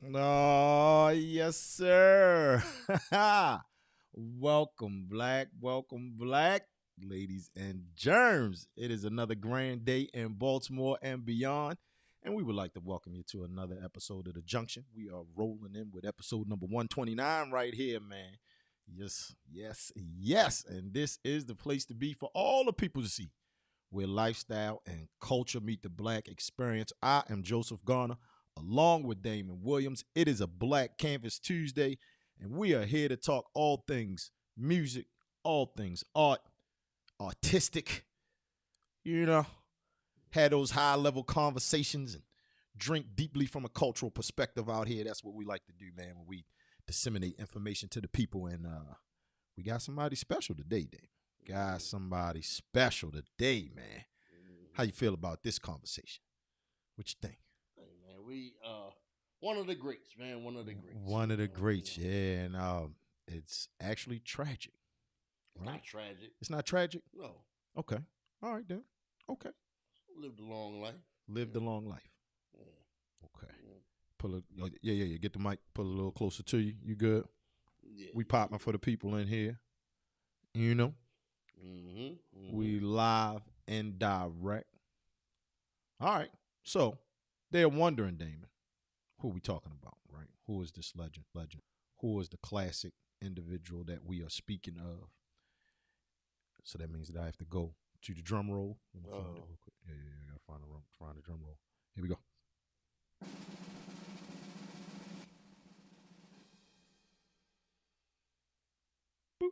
Oh, yes, sir. Welcome, Black. Welcome, Black. Ladies and germs. It is another grand day in Baltimore and beyond. And we would like to welcome you to another episode of The Junction. We are rolling in with episode number 129 right here, man. Yes, yes, yes. And this is the place to be for all the people to see where lifestyle and culture meet the Black experience. I am Joseph Garner, along with Damon Williams. It is a Black Canvas Tuesday, and we are here to talk all things music, all things art, artistic, you know, had those high level conversations and drink deeply from a cultural perspective out here. That's what we like to do, man, when we disseminate information to the people. And we got somebody special today, Dave. Got somebody special today, man. How you feel about this conversation? What you think? Hey man, we one of the greats, man. One of the greats. One of the greats, yeah. And it's actually tragic. It's not tragic. It's not tragic? No. Okay. All right then. Okay. Lived a long life. Lived a long life. Yeah. Okay. Pull it. Yeah. Get the mic. Pull it a little closer to you. You good? Yeah. We popping for the people in here. You know. We live and direct. All right. So they're wondering, Damon, who we talking about, right? Who is this legend? Who is the classic individual that we are speaking of? So that means that I have to go to the drum roll. Let me find it real quick. Yeah. I gotta find the drum roll. Here we go. Boop.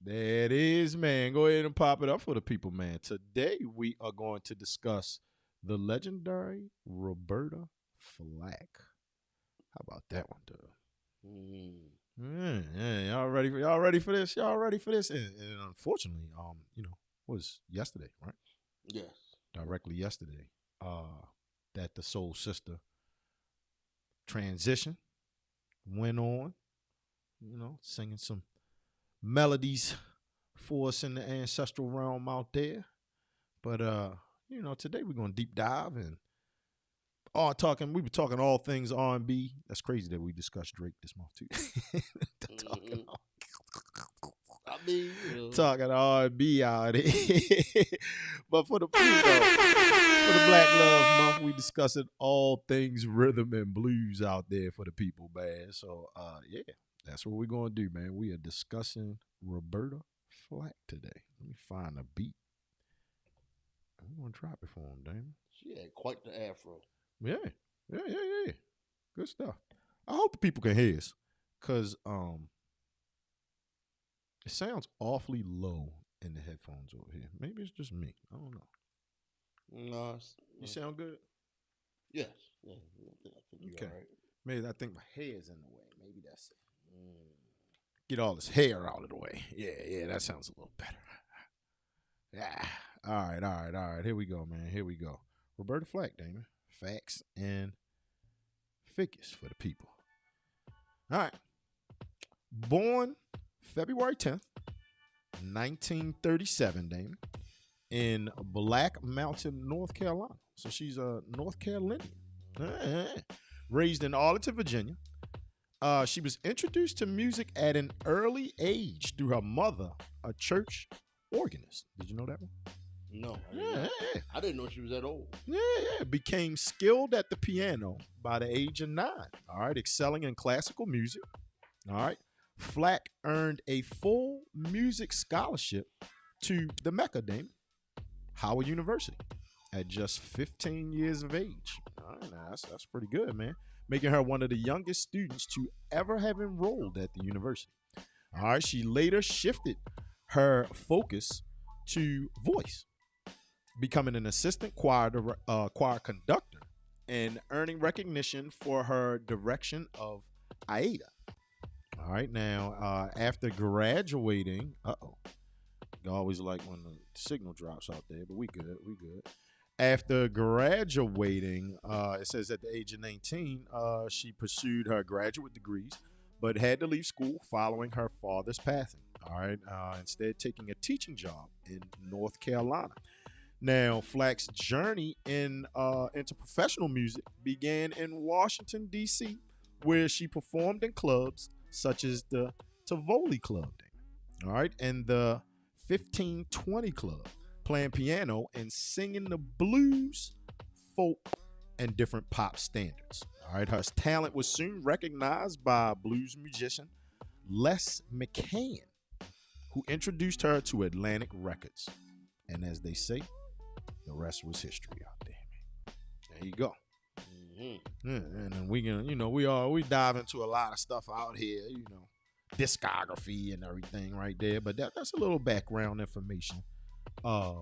There it is, man. Go ahead and pop it up for the people, man. Today we are going to discuss the legendary Roberta Flack. How about that one, dude? Y'all ready for this? Y'all ready for this? And unfortunately, was yesterday, right? Yes. Directly yesterday, that the soul sister transition went on, singing some melodies for us in the ancestral realm out there. But today we're gonna deep dive and we were talking all things R&B. That's crazy that we discussed Drake this month too. Talking R&B out here. But for the Black Love Month, we discussing all things rhythm and blues out there for the people, man. So that's what we're gonna do, man. We are discussing Roberta Flack today. Let me find a beat. I'm gonna drop it for him, Damon. She had quite the afro. Yeah. Good stuff. I hope the people can hear us, cause it sounds awfully low in the headphones over here. Maybe it's just me. I don't know. No. You sound good? Yes. Yeah. I think you're Okay. all right. Maybe I think my hair's in the way. Maybe that's it. Get all this hair out of the way. Yeah, that sounds a little better. Yeah. All right. Here we go, man. Here we go. Roberta Flack, Damon. Facts and figures for the people. All right. Born February 10th, 1937, Damon, in Black Mountain, North Carolina. So she's a North Carolinian. Raised in Arlington, Virginia. She was introduced to music at an early age through her mother, a church organist. Did you know that one? No. Yeah. I didn't know she was that old. Yeah. Became skilled at the piano by the age of 9. All right. Excelling in classical music. All right. Flack earned a full music scholarship to the Mecca, Damon, Howard University, at just 15 years of age. All right, now that's pretty good, man. Making her one of the youngest students to ever have enrolled at the university. All right, she later shifted her focus to voice, becoming an assistant choir conductor and earning recognition for her direction of Aida. All right, now after graduating, you always like when the signal drops out there, but we good. After graduating, it says at the age of 19, she pursued her graduate degrees, but had to leave school following her father's passing. All right, instead taking a teaching job in North Carolina. Now, Flack's journey into professional music began in Washington, D.C., where she performed in clubs such as the Tivoli Club, all right, and the 1520 Club, playing piano and singing the blues, folk, and different pop standards. All right, her talent was soon recognized by blues musician Les McCann, who introduced her to Atlantic Records. And as they say, the rest was history out there, man. There you go. Yeah, and then we can, we dive into a lot of stuff out here, discography and everything right there. But that's a little background information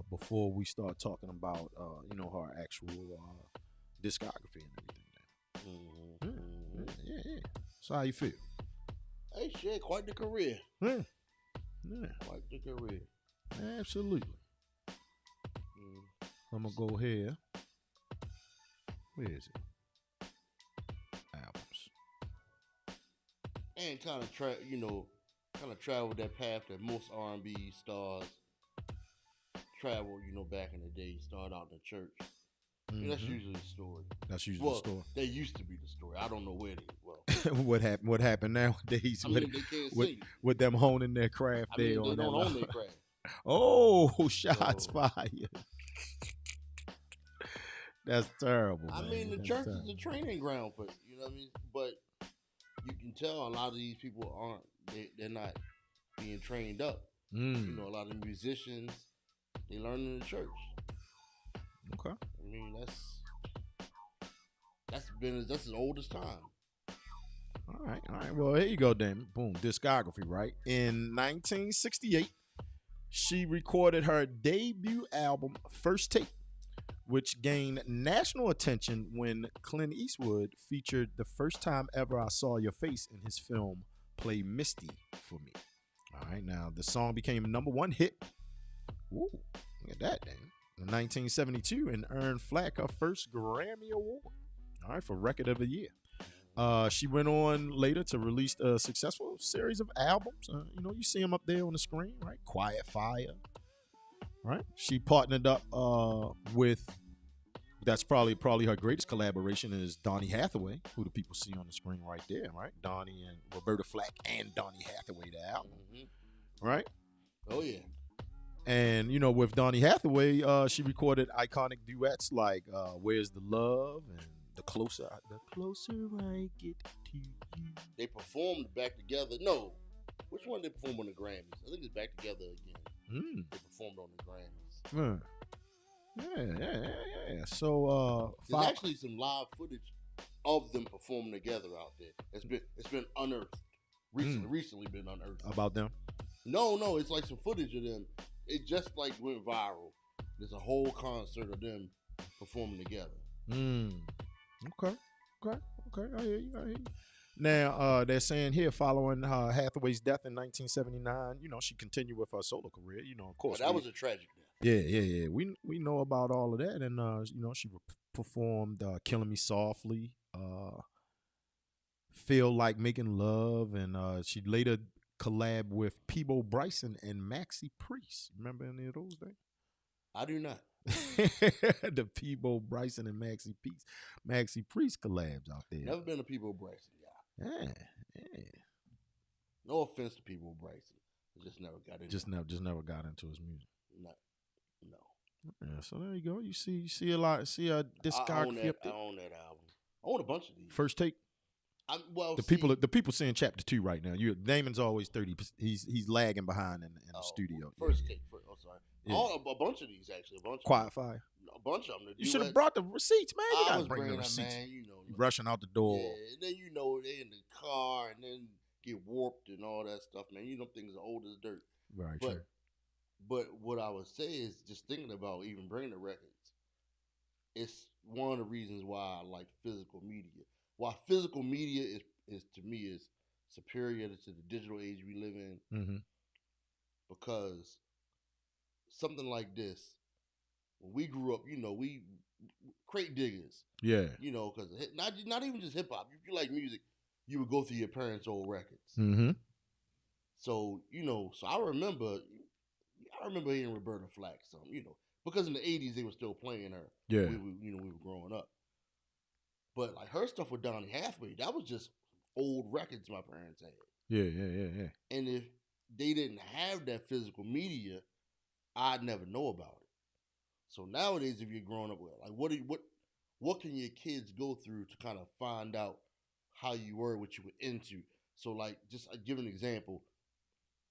before we start talking about her actual discography and everything. Yeah. So how you feel? Hey, shit, quite the career. Yeah. Quite the career. Absolutely. I'm gonna go here. Where is it? Albums. And kind of travel that path that most R&B stars travel, back in the day. Start out in the church. That's usually the story. That's usually the story. That used to be the story. I don't know where they. What happened nowadays? They can't sing. With them honing their craft. They don't own their craft. Oh, shots fired. That's terrible. I mean, the church is a training ground for, what I mean? But you can tell a lot of these people they're not being trained up. A lot of musicians, they learn in the church. Okay. I mean, that's as old as time. All right. Well, here you go, Damon. Boom, discography, right? In 1968, she recorded her debut album, First Take, which gained national attention when Clint Eastwood featured The First Time Ever I Saw Your Face in his film Play Misty for Me. All right, now the song became a #1 hit. Ooh, look at that, Damon. In 1972, and earned Flack her first Grammy Award, all right, for Record of the Year. She went on later to release a successful series of albums. You see them up there on the screen, right? Quiet Fire, right? She partnered up with, that's probably her greatest collaboration, is Donny Hathaway, who the people see on the screen right there, right? Donny and Roberta Flack and Donny Hathaway, the album, right? Oh yeah. And with Donny Hathaway, she recorded iconic duets like "Where's the Love" and The Closer I Get to You. They performed back together. No, which one they performed on the Grammys? I think it's Back Together again. They performed on the Grammys. Yeah. So there's actually some live footage of them performing together out there. It's been unearthed recently been unearthed about them. No, it's like some footage of them. It just like went viral. There's a whole concert of them performing together. Okay. I hear you. Now, they're saying here, following Hathaway's death in 1979, she continued with her solo career. Of course. That was a tragic death. Yeah. We know about all of that, and she performed "Killing Me Softly," "Feel Like Making Love," and she later collabed with Peabo Bryson and Maxie Priest. Remember any of those days? I do not. The Peabo Bryson and Maxie Priest collabs out there. Never been a Peabo Bryson guy. Yeah. No offense to Peabo Bryson, I just never got into. Just never got into his music. No. Yeah. So there you go. You see a lot. See a discography up there. I own that album. I own a bunch of these. First Take. The people saying chapter 2 right now. Damon's always 30. He's lagging behind in the studio. First Take. Sorry. Yeah. A bunch of these actually. Quiet Fire. A bunch of them. You should have brought the receipts, man. You gotta bring the receipts. Man, you rushing out the door. Yeah, and then they in the car and then get warped and all that stuff, man. Things are old as dirt. Right. But what I would say is just thinking about even bringing the records. It's one of the reasons why I like physical media. Why physical media is to me is superior to the digital age we live in, because something like this, when we grew up, we crate diggers. Yeah. Because not even just hip hop. If you like music, you would go through your parents' old records. Mm-hmm. So so I remember hearing Roberta Flack because in the 80s they were still playing her. Yeah. We were growing up. But like her stuff with Donny Hathaway, that was just old records my parents had. Yeah. And if they didn't have that physical media, I'd never know about it. So nowadays, if you're growing up with, like, what can your kids go through to kind of find out how you were, what you were into? So, like, just give an example.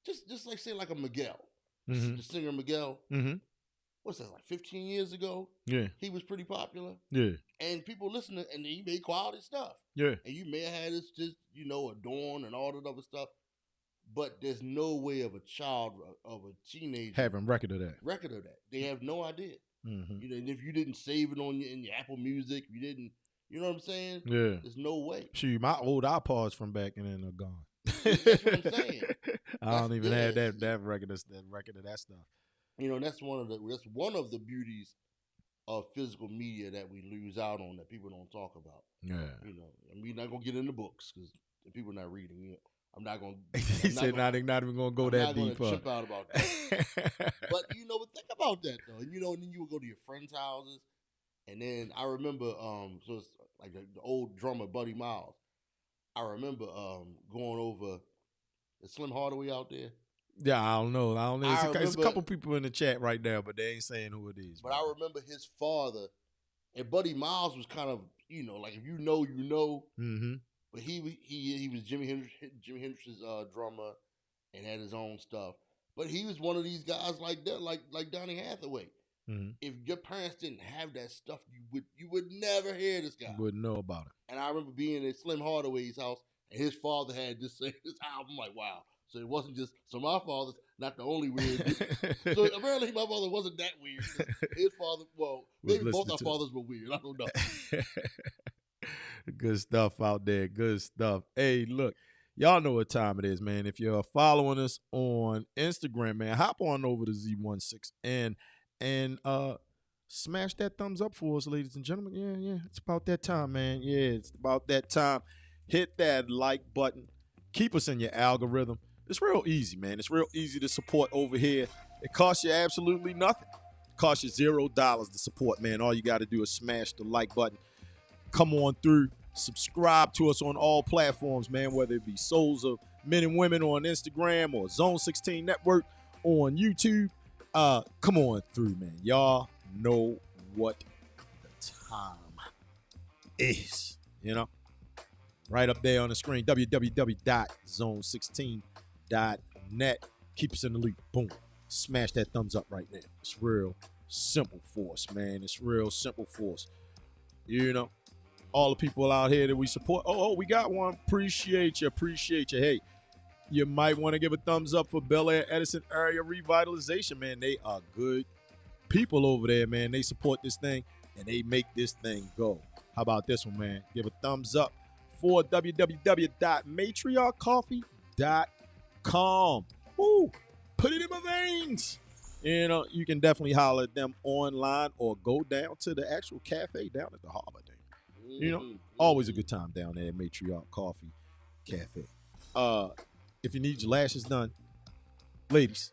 Just like say like a Miguel, the singer Miguel. What's that, like 15 years ago? Yeah. He was pretty popular. Yeah. And people listening, and he made quality stuff. Yeah. And you may have had this just, Adorn and all that other stuff. But there's no way of a child, of a teenager having record of that. They have no idea. Mm-hmm. And if you didn't save it in your Apple Music, you didn't, you know what I'm saying? Yeah. There's no way. Shoot, my old iPods from back then are gone. That's what I'm saying. I don't even have that record of that stuff. That's one of the beauties of physical media that we lose out on, that people don't talk about. Yeah. And we're not gonna get into books because people are not reading. I'm not gonna. He said not even gonna go that deep. I'm not gonna chip out about that. But but think about that though. And then you would go to your friends' houses, and then I remember so it's like the old drummer Buddy Miles. I remember going over. Is Slim Hardaway out there? Yeah, I don't know. It's a couple people in the chat right now, but they ain't saying who it is. But I remember his father, and Buddy Miles was kind of, like if you know, you know. Mm-hmm. But he was Jimi Hendrix's drummer, and had his own stuff. But he was one of these guys like that, like Donny Hathaway. Mm-hmm. If your parents didn't have that stuff, you would never hear this guy. You wouldn't know about it. And I remember being at Slim Hardaway's house, and his father had this album. Like, wow. So it wasn't just, so my father's not the only weird. So apparently my father wasn't that weird. His father, well, maybe both our fathers were weird. I don't know. Good stuff out there. Good stuff. Hey, look, y'all know what time it is, man. If you're following us on Instagram, man, hop on over to Z16 and smash that thumbs up for us, ladies and gentlemen. Yeah. It's about that time, man. Yeah, it's about that time. Hit that like button. Keep us in your algorithm. It's real easy, man. It's real easy to support over here. It costs you absolutely nothing. It costs you $0 to support, man. All you got to do is smash the like button. Come on through. Subscribe to us on all platforms, man, whether it be Souls of Men and Women on Instagram or Zone 16 Network on YouTube. Come on through, man. Y'all know what the time is, Right up there on the screen, www.zone16.net. Keep us in the loop. Boom. Smash that thumbs up right now. It's real simple for us, man. It's real simple for us. All the people out here that we support. Oh, we got one. Appreciate you. Hey, you might want to give a thumbs up for Bel Air Edison Area Revitalization, man. They are good people over there, man. They support this thing, and they make this thing go. How about this one, man? Give a thumbs up for www.matriarchcoffee.com. Woo! Put it in my veins. You can definitely holler at them online or go down to the actual cafe down at the Harbor. Always a good time down there at Matriarch Coffee Cafe. If you need your lashes done, ladies,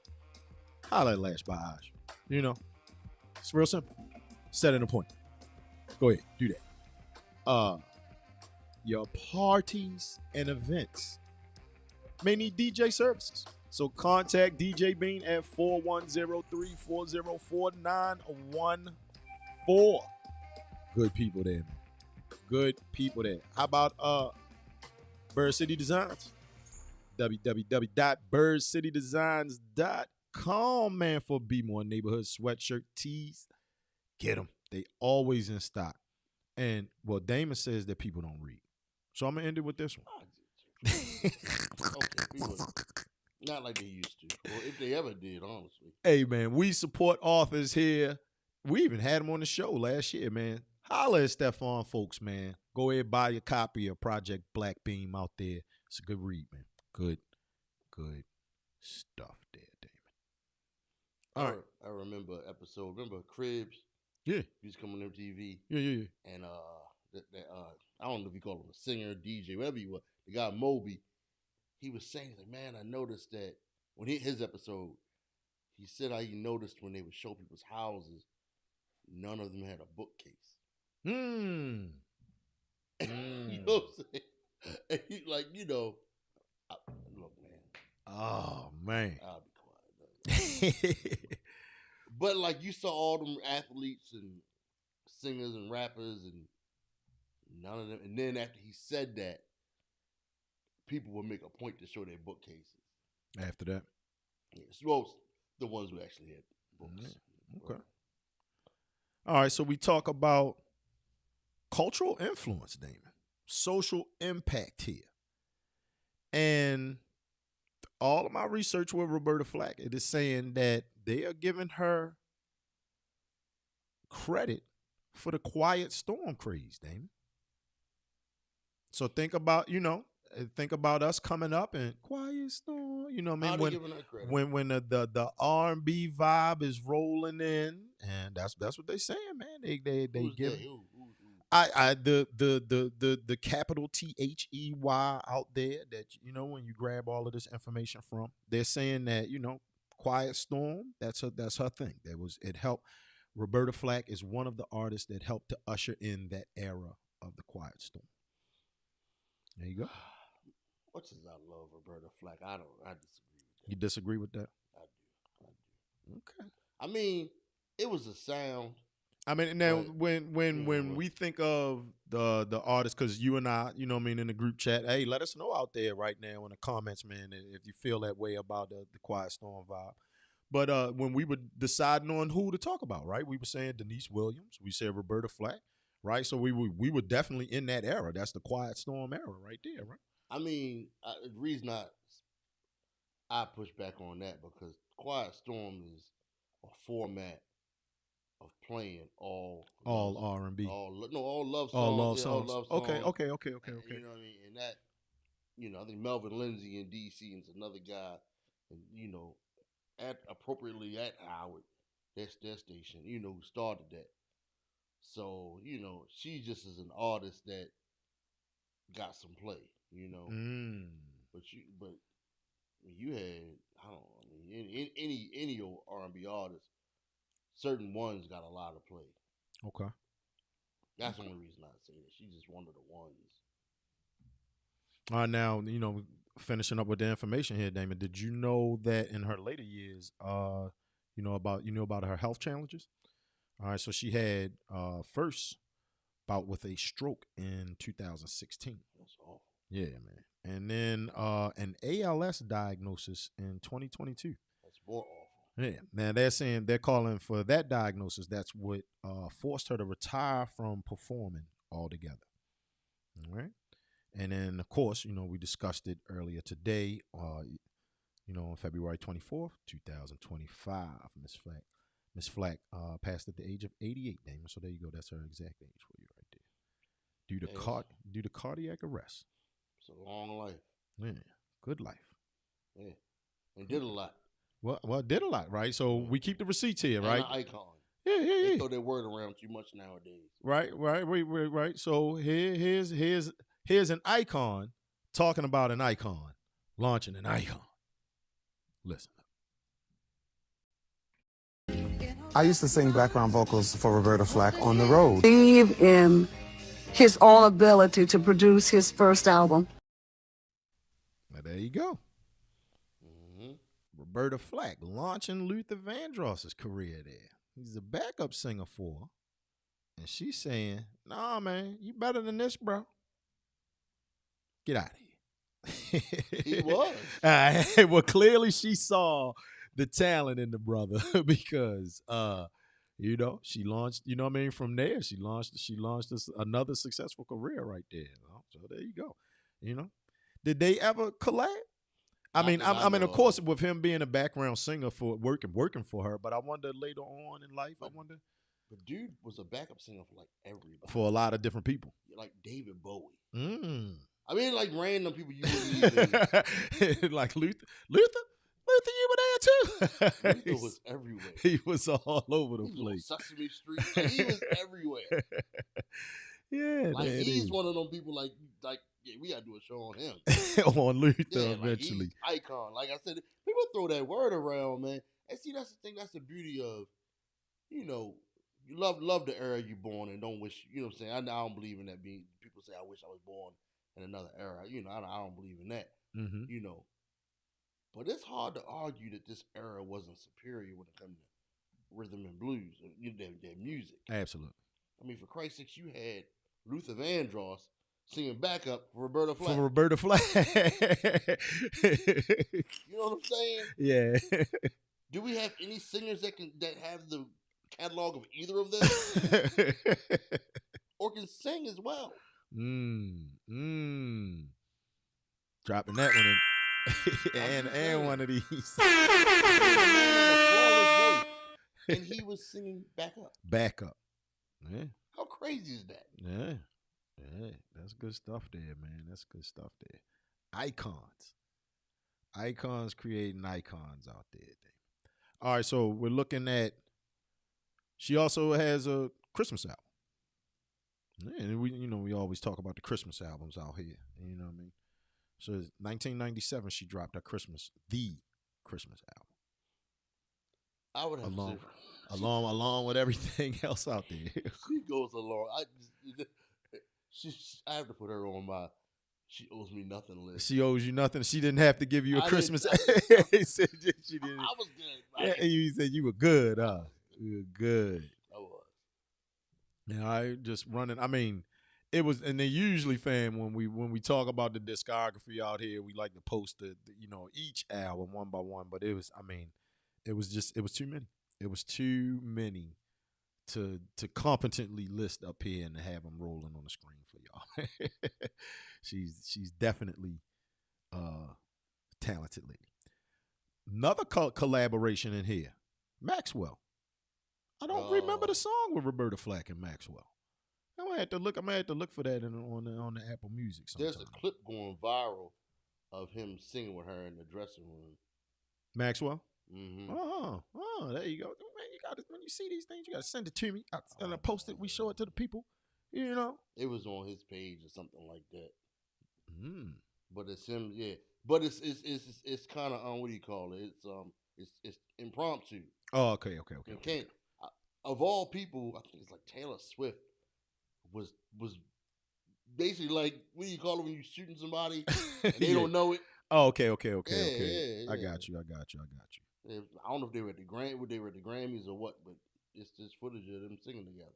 holler at Lash by Ash. It's real simple. Set an appointment. Go ahead, do that. Your parties and events may need DJ services. So contact DJ Bean at 410-340-4914. Good people there, man. Good people there. How about Bird City Designs? www.birdcitydesigns.com, man, for Be More Neighborhood sweatshirt tees. Get them. They always in stock. And, well, Damon says that people don't read. So I'm going to end it with this one. Okay, not like they used to. Or if they ever did, honestly. Hey, man, we support authors here. We even had them on the show last year, man. Holla at Stephon folks, man. Go ahead, buy your copy of Project Black Beam out there. It's a good read, man. Good stuff there, Damon. All right. I remember an episode. Remember Cribs? Yeah. He used to come on MTV. Yeah. And I don't know if you call him a singer, DJ, whatever you want. The guy Moby, he was saying, like, man, I noticed that when his episode, he said how he noticed when they would show people's houses, none of them had a bookcase. Mm. You know what I'm saying? And he, like, you know, look, man. Oh man. I'll be quiet. But like you saw all them athletes and singers and rappers and none of them. And then after he said that, people would make a point to show their bookcases. After that. Yes, well, the ones who actually had books. Okay. All right, so we talk about cultural influence, Damon, social impact here. And all of my research with Roberta Flack, it is saying that they are giving her credit for the Quiet Storm craze, Damon. So think about, think about us coming up and Quiet Storm, you know what I mean? When the R&B vibe is rolling in, and that's what they saying, man. They give the capital THEY out there that when you grab all of this information from, they're saying that Quiet Storm, that's her thing. It helped. Roberta Flack is one of the artists that helped to usher in that era of the Quiet Storm. There you go. Much as I love Roberta Flack, I disagree with that. You disagree with that? I do. Okay. I mean, it was a sound. I mean, now when we think of the artists, because you and I, in the group chat, hey, let us know out there right now in the comments, man, if you feel that way about the Quiet Storm vibe. But when we were deciding on who to talk about, right, we were saying Denise Williams, we said Roberta Flack, right? So we were definitely in that era. That's the Quiet Storm era right there, right? I mean, the reason I push back on that because Quiet Storm is a format of playing all R&B, all love songs, all love songs. All love songs. Okay. You know what I mean? And that, I think Melvin Lindsay in DC and another guy, and appropriately at Howard, that's their station, who started that. So, she just is an artist that got some play, But you had, I don't know, I mean, any old R&B artist, certain ones got a lot of play. Okay. That's the only reason I say that. She's just one of the ones. All right, now, finishing up with the information here, Damon, did you know that in her later years, about her health challenges? All right, so she had first bout with a stroke in 2016. That's awful. Yeah, man. And then an ALS diagnosis in 2022. That's more awful. Yeah. Now they're calling for that diagnosis. That's what forced her to retire from performing altogether. All right. And then, of course, we discussed it earlier today, on February 24th, 2025, Miss Flack passed at the age of 88, Damon. So there you go. That's her exact age for you right there. Due to cardiac arrest. It's a long life. Yeah. Good life. Yeah. And did a lot. Well, did a lot, right? So we keep the receipts here, right? And an icon. Yeah. They throw their word around too much nowadays. Right. So here's an icon talking about an icon, launching an icon. Listen. I used to sing background vocals for Roberta Flack on the road. Believe in his own ability to produce his first album. Now, there you go. Mm-hmm. Roberta Flack launching Luther Vandross's career there. He's a backup singer for her. And she's saying, nah, man, you better than this, bro. Get out of here. He was. Well, clearly she saw the talent in the brother because, she launched, from there, she launched another successful career right there. So there you go. Did they ever collab? I mean, of course, with him being a background singer for working for her, but I wonder later on in life, The dude was a backup singer for like everybody. For a lot of different people. Like David Bowie. I mean, like random people you wouldn't even. Like Luther, you were there too. Luther was everywhere. He was all over the place. Sesame Street. Like, he was everywhere. Yeah, like he's one of them people. Like we gotta do a show on him. On Luther eventually. Like icon. Like I said, people throw that word around, man. And see, that's the thing. That's the beauty of, you love the era you're born and don't wish. You know what I'm saying? I don't believe in that being. People say I wish I was born in another era. You know, I don't believe in that. Mm-hmm. You know, but it's hard to argue that this era wasn't superior when it comes to rhythm and blues, their music. Absolutely. I mean, for Christ's sakes, you had Luther Vandross singing backup for Roberta Flack. For Roberta Flack. You know what I'm saying? Yeah. Do we have any singers that have the catalog of either of them? Or can sing as well? Dropping that one in. and one of these. And he was singing backup. Backup. Yeah. How crazy is that? Yeah. Yeah. That's good stuff there, man. That's good stuff there. Icons. Icons creating icons out there. All right, so we're looking at, she also has a Christmas album. Yeah, and we always talk about the Christmas albums out here. You know what I mean? So 1997, she dropped the Christmas album. I would have along with everything else out there. She goes along. I have to put her on my "she owes me nothing" list. She owes you nothing. She didn't have to give you a Christmas. He said she didn't. I was good. Right? Yeah, you said you were good, huh? You were good. I was. Yeah, I just running. I mean, it was, and then usually, fam, when we talk about the discography out here, we like to post the each album one by one. But it was too many. It was too many to competently list up here and to have them rolling on the screen for y'all. she's definitely talented lady. Another collaboration in here, Maxwell. I don't remember the song with Roberta Flack and Maxwell. I'm gonna have to look for that on the Apple Music sometime. There's a clip going viral of him singing with her in the dressing room. Maxwell. Mm-hmm. Oh, there you go. Man, you got when you see these things, you gotta send it to me. And I post it. We show it to the people. You know, it was on his page or something like that. But it's him, yeah. But it's kind of what do you call it? It's impromptu. Oh, okay. You can't. Of all people, I think it's like Taylor Swift was basically like, what do you call it when you shooting somebody and they don't know it? Oh, okay. Yeah. I got you. Yeah, I don't know if they were at the Grammys or what, but it's just footage of them singing together.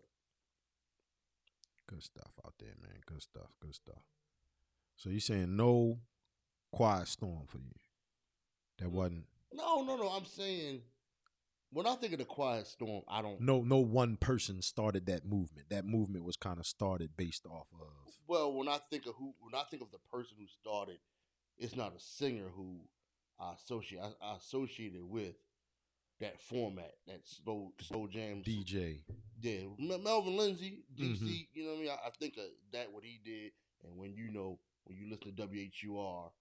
Good stuff out there, man. Good stuff. So you saying no Quiet Storm for you? That wasn't. No. I'm saying, when I think of the Quiet Storm, I don't. No one person started that movement. That movement was kind of started based off of. Well, when I think of the person who started, it's not a singer who I associated with that format, that slow jam. DJ. Yeah, Melvin Lindsay, DC. You know what I mean? I think of that, what he did, and when you listen to WHUR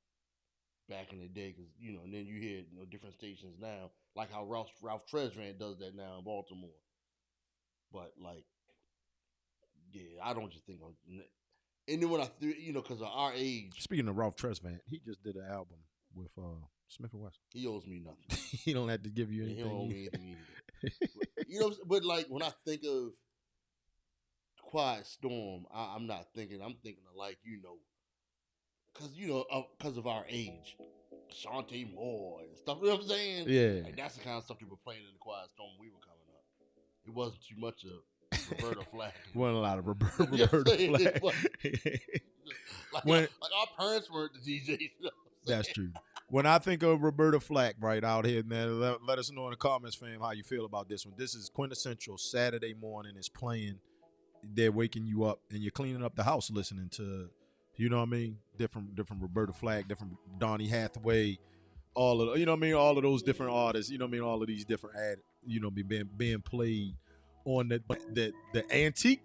back in the day, because and then you hear different stations now, like how Ralph Tresvant does that now in Baltimore. But like, yeah, I don't just think of. And then when because of our age. Speaking of Ralph Tresvant, he just did an album with Smith & Wesson. He owes me nothing. He don't have to give you anything. He don't owe me anything either. But like when I think of Quiet Storm, I'm not thinking. I'm thinking of like because of our age, Shantae Moore and stuff. You know what I'm saying? Yeah. Like that's the kind of stuff they were playing in the Quiet Storm when we were coming up. It wasn't too much of Roberta Flack. Wasn't a lot of Roberta Flack. Like our parents weren't the DJs. That's true. When I think of Roberta Flack right out here, man, let us know in the comments, fam, how you feel about this one. This is quintessential Saturday morning. It's playing. They're waking you up, and you're cleaning up the house listening to, you know what I mean? Different Roberta Flack, different Donny Hathaway, all of all of those different artists. All of these different being played on the antique.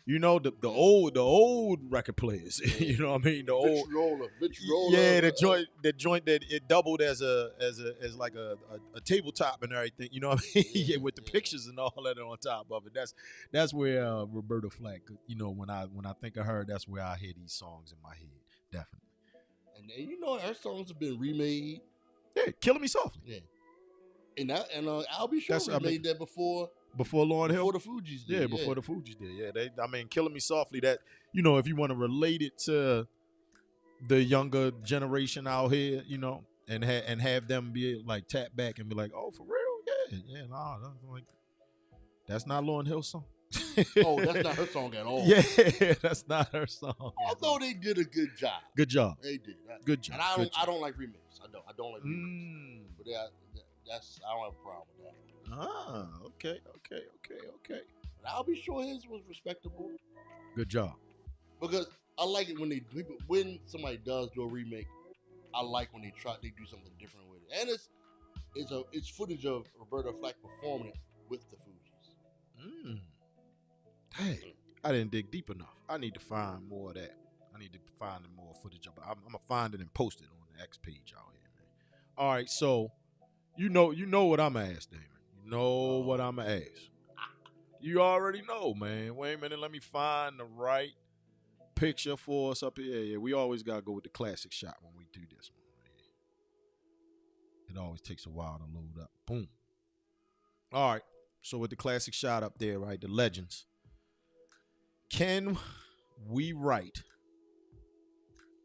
The old record players. You know what I mean? The old Vitrola. Yeah, the joint that it doubled as like a tabletop and everything. You know what I mean? With the pictures and all that on top of it. That's where Roberta Flack. When I think of her, that's where I hear these songs in my head. Definitely. And her songs have been remade. Yeah, Killing Me Softly. Yeah. And I'll be sure made that before. Before Lauryn Hill? Before the Fugees did. Yeah, before the Fugees did. Yeah, Killing Me Softly, that, if you want to relate it to the younger generation out here, you know, and have them be like tap back and be like, oh, for real, yeah, nah, that's not Lauryn Hill's song. Oh, that's not her song at all. Yeah, that's not her song. Although they did a good job. Good job. They did. Good job. And I don't like remakes. I don't like remakes. But that's I don't have a problem with that. Ah, okay. But I'll be sure his was respectable. Good job. Because I like it when somebody does do a remake. I like when they do something different with it, and it's footage of Roberta Flack performing it with the Fugees. Hey, I didn't dig deep enough. I need to find more of that. I need to find more footage of it. I'm gonna find it and post it on the X page out here, man. All right, so you know what I'm gonna ask, Damon. You know what I'm gonna ask. You already know, man. Wait a minute, let me find the right picture for us up here. Yeah, we always gotta go with the classic shot when we do this one. It always takes a while to load up. Boom. All right. So with the classic shot up there, right? The legends. Can we write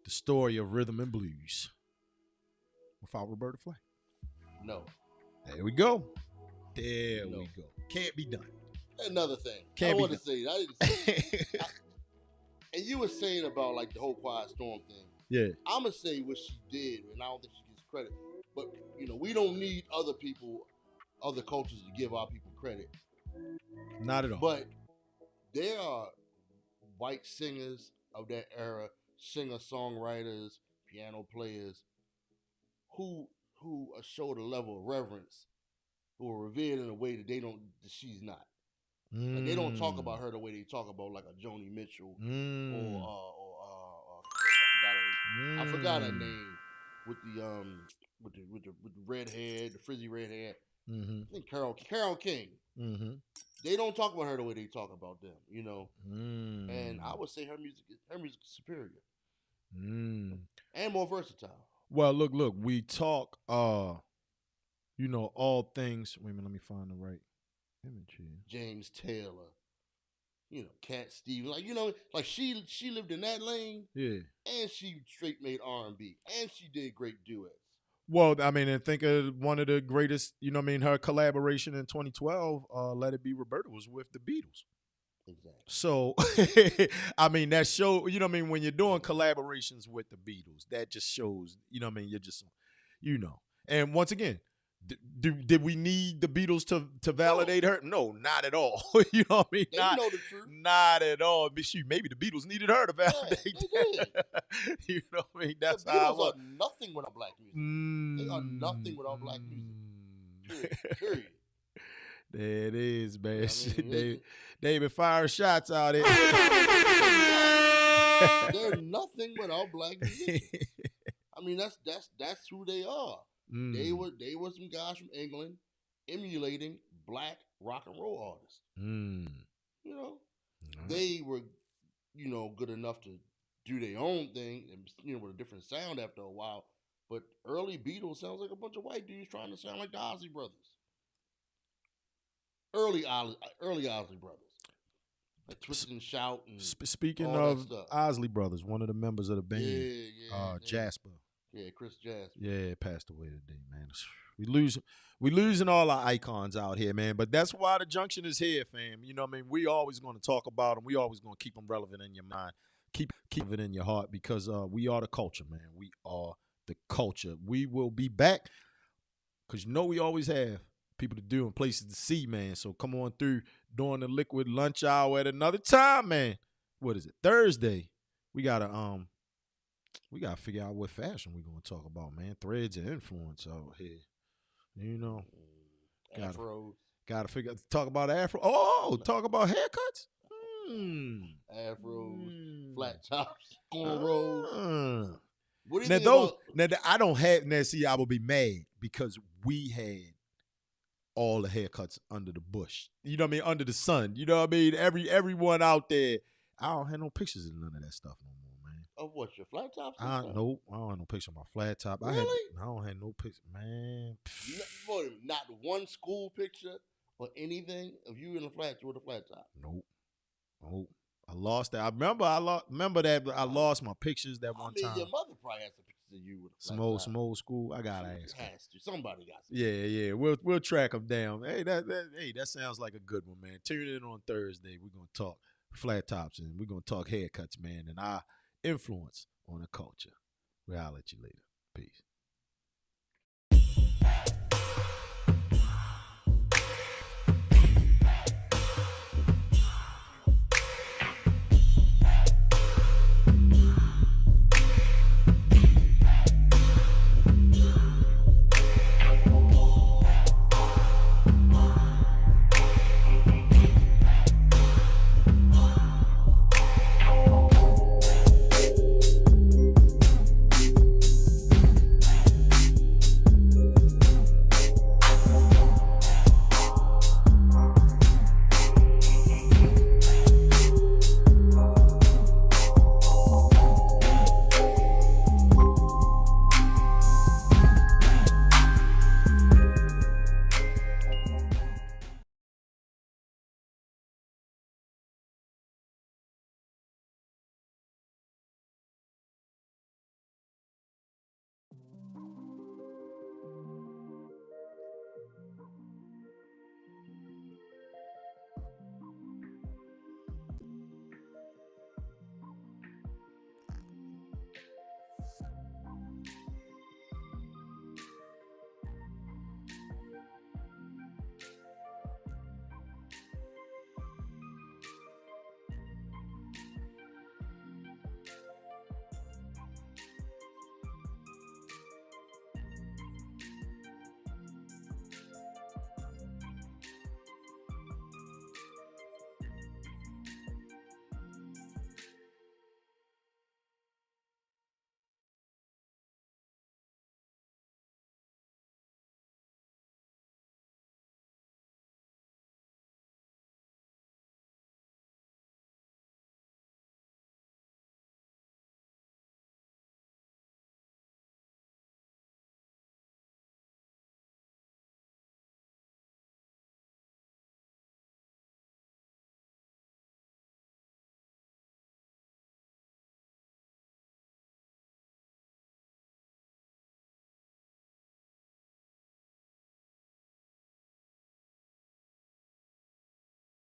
the story of rhythm and blues without Roberta Flack? No. There we go. There we go. Can't be done. Another thing. Can't I be want to say, I didn't say and you were saying about like the whole Quiet Storm thing. Yeah. I'm gonna say what she did, and I don't think she gets credit. But you know, we don't need other people, other cultures to give our people credit. Not at all. But there are white singers of that era, singer-songwriters, piano players, who showed a level of reverence, who are revered in a way that she's not. Like they don't talk about her the way they talk about like a Joni Mitchell or I forgot her name with the red hair, the frizzy red hair. I think Carole King. They don't talk about her the way they talk about them, you know. And I would say her music is superior and more versatile. Well, look, we talk you know, all things. Wait a minute, let me find the right image here. James Taylor, you know, Cat Stevens, like you know, like she lived in that lane. Yeah. And she straight made R&B, and she did great duets. Well, I mean, and think of one of the greatest, you know what I mean, her collaboration in 2012, Let It Be Roberta, was with the Beatles. Exactly. So, I mean, that show, you know what I mean, when you're doing collaborations with the Beatles, that just shows, you know what I mean, you're just, you know. And once again, did we need the Beatles to validate her? No, not at all. You know what I mean? They know the truth. Not at all. But maybe the Beatles needed her to validate. Yeah, they did. You know what I mean? That's the how Beatles are nothing without black music. They are nothing without black music. Period. There it is, man. I mean, David firing shots out here. They're nothing without black music. I mean, that's who they are. They were some guys from England emulating black rock and roll artists. You know, they were, you know, good enough to do their own thing and, you know, with a different sound after a while. But early Beatles sounds like a bunch of white dudes trying to sound like the Ozzy Brothers. Early Ozzy Brothers. Like Twist and Shout. And speaking of Ozzy Brothers, one of the members of the band, Jasper. Yeah, Chris Jasper. Yeah, passed away today, man. We losing all our icons out here, man. But that's why the Junction is here, fam. You know what I mean? We always going to talk about them. We always going to keep them relevant in your mind. Keep it in your heart because we are the culture, man. We are the culture. We will be back because you know we always have people to do and places to see, man. So come on through during the Liquid Lunch Hour at another time, man. What is it? Thursday. We gotta figure out what fashion we're gonna talk about, man. Threads of influence out here. You know. Afros. Gotta talk about Afro. Oh, talk about haircuts? Afros, flat tops, cornrows. What do you think about? I don't have. Now, see, I will be mad because we had all the haircuts under the bush. You know what I mean? Under the sun. You know what I mean? Everyone out there. I don't have no pictures of none of that stuff no more, man. Of what, your flat tops? Nope. I don't have no picture of my flat top. Really? I don't have no picture, man. Not one school picture or anything of you in a flat with a flat top. Nope. I lost that. Remember that I lost my pictures that one time. Your mother probably has some pictures of you with a Some flat top. old school. I gotta ask her. Has to. Somebody got some. Yeah. We'll track them down. Hey, that sounds like a good one, man. Tune in on Thursday. We're gonna talk flat tops and we're gonna talk haircuts, man, and our influence on the culture. We'll holler at you later. Peace.